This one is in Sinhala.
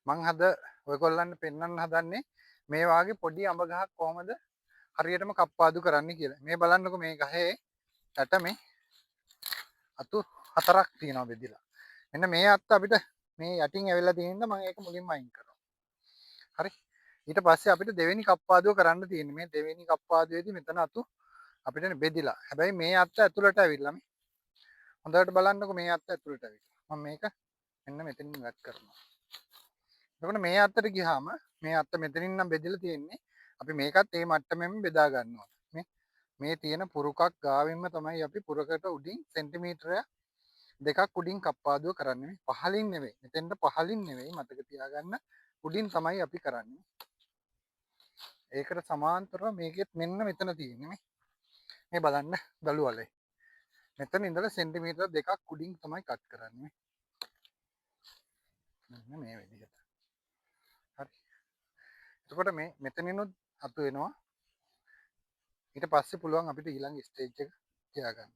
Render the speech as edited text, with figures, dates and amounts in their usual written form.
මං අද ඔයගොල්ලන්ට පෙන්වන්න හදන්නේ මේ වාගේ පොඩි අඹ ගහක් කොහමද හරියටම කප්පාදු කරන්න කියලා. මේ බලන්නකො මේ ගහේ යට මේ අතු හතරක් තියෙනවා බෙදිලා. මෙන්න මේ අත්ත අපිට මේ යටින් ඇවිල්ලා තියෙන මම ඒක මුලින්ම අයින් කරනවා. හරි. ඊට පස්සේ අපිට දෙවෙනි කප්පාදුව කරන්න තියෙන්නේ. මේ දෙවෙනි කප්පාදුවේදී මෙතන අතු අපිට බෙදිලා. හැබැයි මේ අත්ත ඇතුළට ඇවිල්ලා මේ හොඳට බලන්නකො මේ අත්ත ඇතුළට ඇවිල්ලා. මම මේක මෙන්න මෙතනින් වැට් කරනවා. එතකොට මේ අත්තට ගියාම මේ අත්ත මෙතනින් නම් බෙදලා තියෙන්නේ. අපි මේකත් මේ මට්ටමෙම බෙදා ගන්නවා. මේ තියෙන පුරුකක් ගාවින්ම තමයි අපි පුරකට උඩින් සෙන්ටිමීටරයක් දෙකක් උඩින් කප්පාදුව කරන්නේ. පහලින් නෙවෙයි. මෙතෙන්ට පහලින් නෙවෙයි මතක තියාගන්න. උඩින් තමයි අපි කරන්නේ. ඒකට සමාන්තරව මේකෙත් මෙන්න මෙතන තියෙන්නේ. මේ බලන්න දළු වලේ. මෙතන ඉඳලා සෙන්ටිමීටර දෙකක් උඩින් තමයි කට් කරන්නේ. මෙන්න මේ විදිහට. හරි. එතකොට මේ මෙතනිනුත් අතු වෙනවා. ඊට පස්සේ පුළුවන් අපිට ඊළඟ ස්ටේජ් එක තියාගන්න.